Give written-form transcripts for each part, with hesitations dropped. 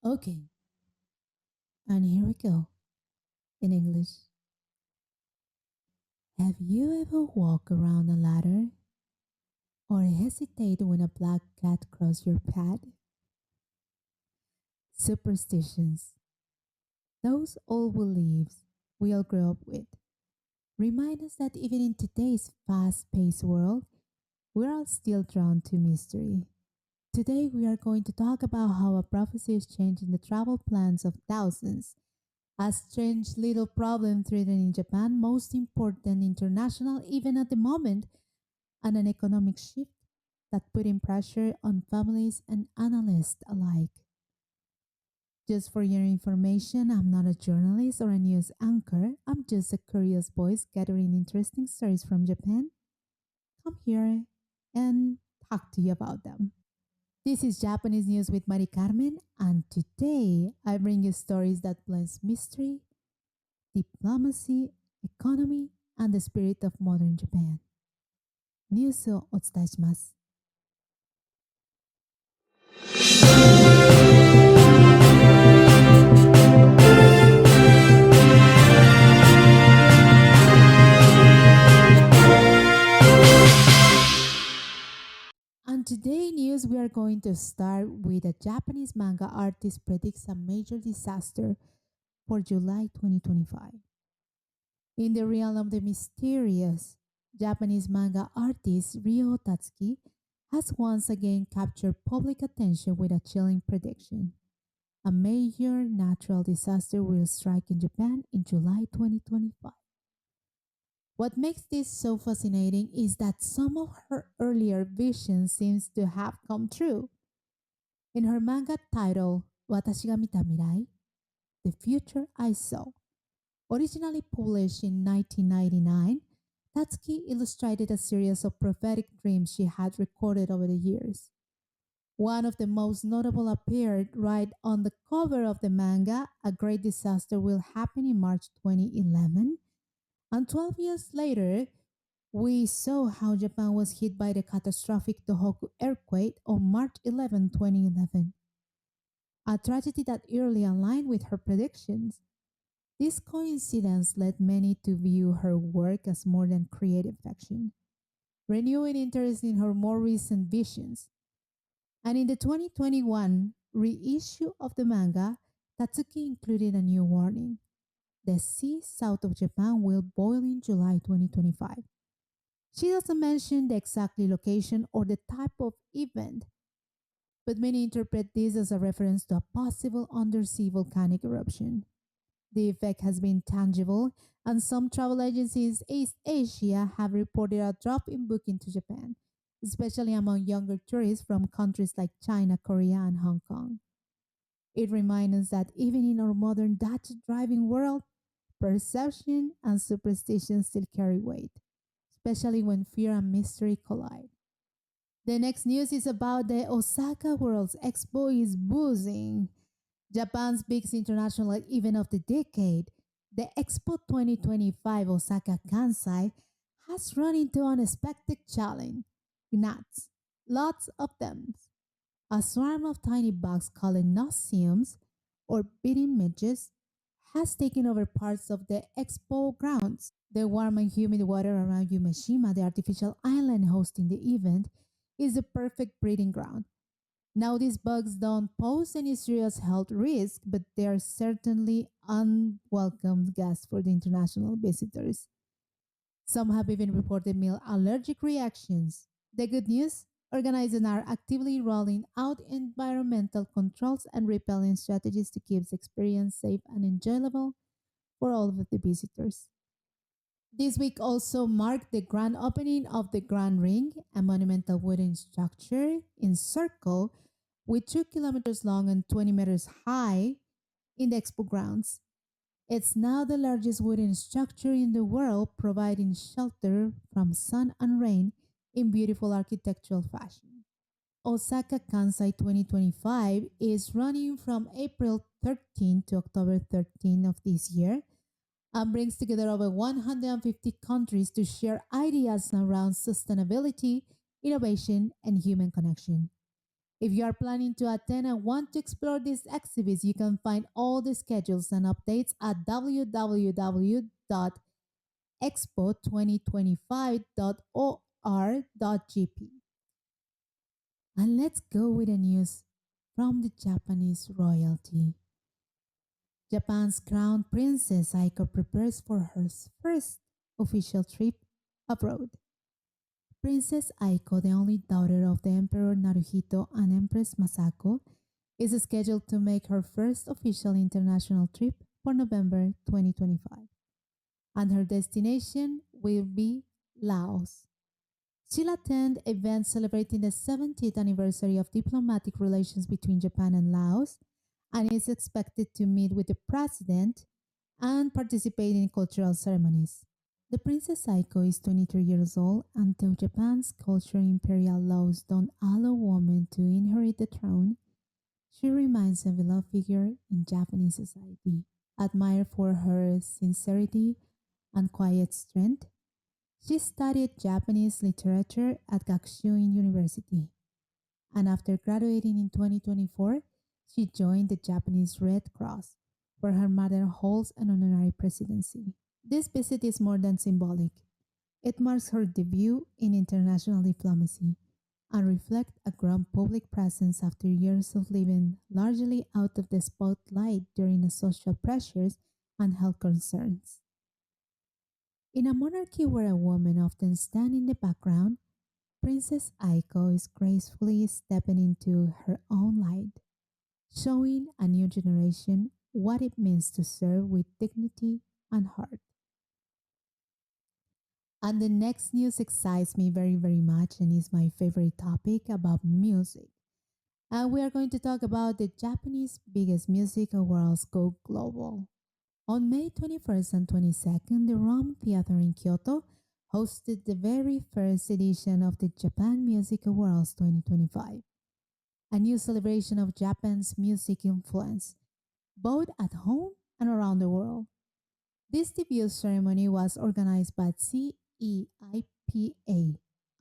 Okay, and here we go in English. Have you ever walked around a ladder or hesitate when a black cat crosses your path? Superstitions, those old beliefs we all grew up with, remind us that even in today's fast paced world, we're all still drawn to mystery. Today, we are going to talk about how a prophecy is changing the travel plans of thousands. A strange little problem threatening Japan, most important international even at the moment, and an economic shift that putting pressure on families and analysts alike. Just for your information, I'm not a journalist or a news anchor. I'm just a curious voice gathering interesting stories from Japan. Come here and talk to you about them. This is Japanese News with Mary Carmen, and today I bring you stories that blends mystery, diplomacy, economy, and the spirit of modern Japan. ニュースをお伝えします。On today's news, we are going to start with a Japanese manga artist predicts a major disaster for July 2025. In the realm of the mysterious, Japanese manga artist Ryo Tatsuki has once again captured public attention with a chilling prediction. A major natural disaster will strike in Japan in July 2025. What makes this so fascinating is that some of her earlier visions seems to have come true. In her manga titled Watashi ga mita mirai, The Future I Saw, originally published in 1999, Tatsuki illustrated a series of prophetic dreams she had recorded over the years. One of the most notable appeared right on the cover of the manga. A great disaster will happen in March 2011. And 12 years later, we saw how Japan was hit by the catastrophic Tohoku earthquake on March 11, 2011. A tragedy that eerily aligned with her predictions. This coincidence led many to view her work as more than creative fiction, renewing interest in her more recent visions. And in the 2021 reissue of the manga, Tatsuki included a new warning. The sea south of Japan will boil in July 2025. She doesn't mention the exact location or the type of event, but many interpret this as a reference to a possible undersea volcanic eruption. The effect has been tangible, and some travel agencies in East Asia have reported a drop in booking to Japan, especially among younger tourists from countries like China, Korea, and Hong Kong. It reminds us that even in our modern data driving world, perception and superstition still carry weight, especially when fear and mystery collide. The next news is about the Osaka World's Expo is buzzing. Japan's biggest international event of the decade, the Expo 2025 Osaka Kansai, has run into an unexpected challenge. Gnats, lots of them. A swarm of tiny bugs called nosiums or beating midges has taken over parts of the expo grounds. The warm and humid water around Yumeshima, the artificial island hosting the event, is the perfect breeding ground. Now, these bugs don't pose any serious health risk, but they are certainly unwelcome guests for the international visitors. Some have even reported mild allergic reactions. The good news? Organizers are actively rolling out environmental controls and repelling strategies to keep the experience safe and enjoyable for all of the visitors. This week also marked the grand opening of the Grand Ring, a monumental wooden structure in circle with 2 kilometers long and 20 meters high in the expo grounds. It's now the largest wooden structure in the world, providing shelter from sun and rain in beautiful architectural fashion. Osaka Kansai 2025 is running from April 13 to October 13 of this year and brings together over 150 countries to share ideas around sustainability, innovation, and human connection. If you are planning to attend and want to explore these exhibits, you can find all the schedules and updates at www.expo2025.or.gp. And let's go with the news from the Japanese royalty. Japan's crown princess Aiko prepares for her first official trip abroad. Princess Aiko, the only daughter of the Emperor Naruhito and Empress Masako, is scheduled to make her first official international trip for November 2025, and her destination will be Laos. She'll attend events celebrating the 70th anniversary of diplomatic relations between Japan and Laos and is expected to meet with the president and participate in cultural ceremonies. The Princess Aiko is 23 years old, and though Japan's culture imperial laws don't allow women to inherit the throne, she remains a beloved figure in Japanese society. Admired for her sincerity and quiet strength, she studied Japanese literature at Gakushuin University, and after graduating in 2024, she joined the Japanese Red Cross, where her mother holds an honorary presidency. This visit is more than symbolic. It marks her debut in international diplomacy and reflects a grown public presence after years of living largely out of the spotlight during the social pressures and health concerns. In a monarchy where a woman often stands in the background, Princess Aiko is gracefully stepping into her own light, showing a new generation what it means to serve with dignity and heart. And the next news excites me very, very much and is my favorite topic about music. And we are going to talk about the Japanese biggest music awards go global. On May 21st and 22nd, the Rome Theater in Kyoto hosted the very first edition of the Japan Music Awards 2025, a new celebration of Japan's music influence, both at home and around the world. This debut ceremony was organized by CEIPA,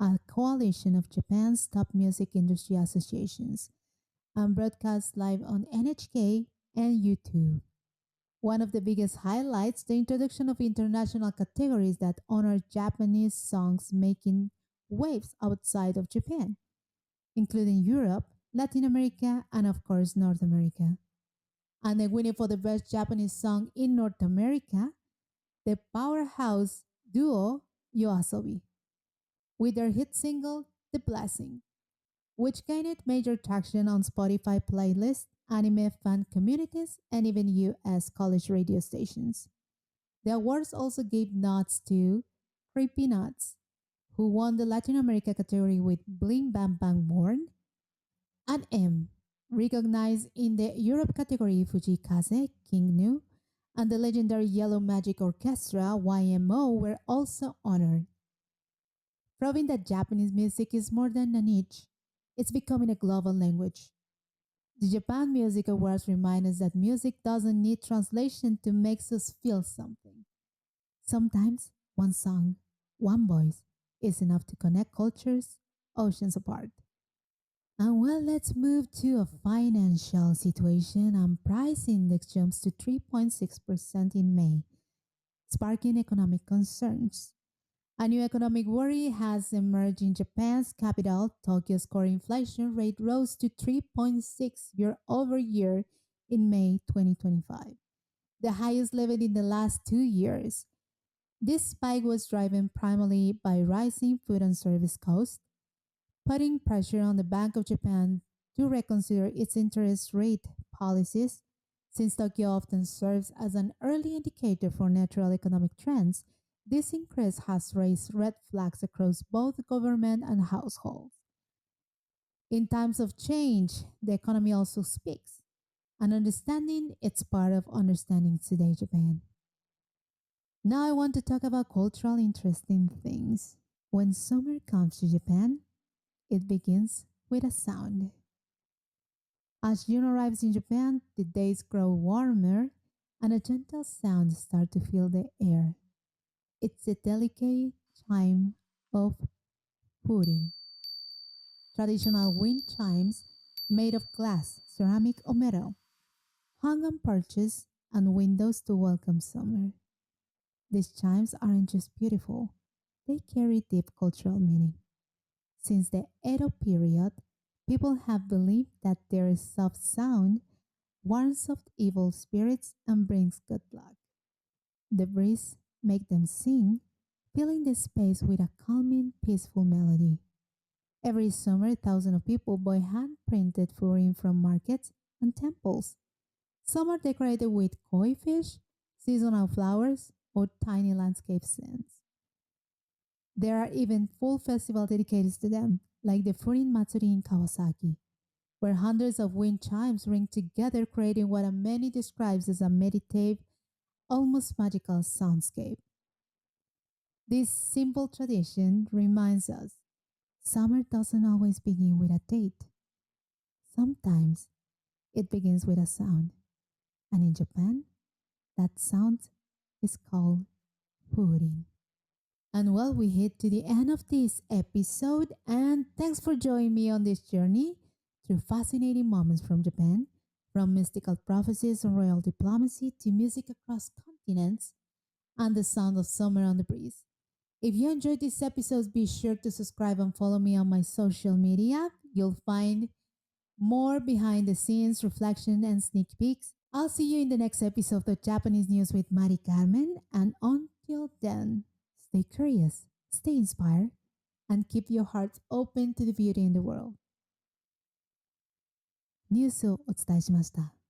a coalition of Japan's top music industry associations, and broadcast live on NHK and YouTube. One of the biggest highlights, the introduction of international categories that honor Japanese songs making waves outside of Japan, including Europe, Latin America, and of course North America. And the winner for the best Japanese song in North America, the powerhouse duo Yoasobi, with their hit single The Blessing, which gained major traction on Spotify playlists, anime fan communities, and even US college radio stations. The awards also gave nods to Creepy Nuts, who won the Latin America category with Bling Bang Bang Born, and M, recognized in the Europe category Fujikaze, King Nu, and the legendary Yellow Magic Orchestra YMO were also honored, proving that Japanese music is more than a niche. It's becoming a global language. The Japan Music Awards remind us that music doesn't need translation to make us feel something. Sometimes one song, one voice is enough to connect cultures oceans apart. And well, let's move to a financial situation, and price index jumps to 3.6% in May, sparking economic concerns. A new economic worry has emerged in Japan's capital. Tokyo's core inflation rate rose to 3.6 year over year in May 2025, the highest level in the last 2 years. This spike was driven primarily by rising food and service costs, putting pressure on the Bank of Japan to reconsider its interest rate policies. Since Tokyo often serves as an early indicator for natural economic trends, this increase has raised red flags across both government and households. In times of change, the economy also speaks, and understanding it's part of understanding today Japan. Now I want to talk about cultural interesting things. When summer comes to Japan, it begins with a sound. As June arrives in Japan, the days grow warmer and a gentle sound starts to fill the air. It's the delicate chime of Fūurin. Traditional wind chimes made of glass, ceramic, or metal, hung on perches and windows to welcome summer. These chimes aren't just beautiful, they carry deep cultural meaning. Since the Edo period, people have believed that their soft sound warns off evil spirits and brings good luck. The breeze makes them sing, filling the space with a calming, peaceful melody. Every summer, thousands of people buy hand-printed Fūurin from markets and temples. Some are decorated with koi fish, seasonal flowers, or tiny landscape scenes. There are even full festivals dedicated to them, like the Fūurin Matsuri in Kawasaki, where hundreds of wind chimes ring together, creating what many describes as a meditative, almost magical soundscape. This simple tradition reminds us summer doesn't always begin with a date. Sometimes it begins with a sound, and in Japan, that sound is called Fūurin. And well, we hit to the end of this episode, and thanks for joining me on this journey through fascinating moments from Japan, from mystical prophecies and royal diplomacy to music across continents and the sound of summer on the breeze. If you enjoyed this episode, be sure to subscribe and follow me on my social media. You'll find more behind the scenes, reflection, and sneak peeks. I'll see you in the next episode of Japanese News with Mary Carmen. And until then, stay curious, stay inspired, and keep your hearts open to the beauty in the world. ニュースをお伝えしました。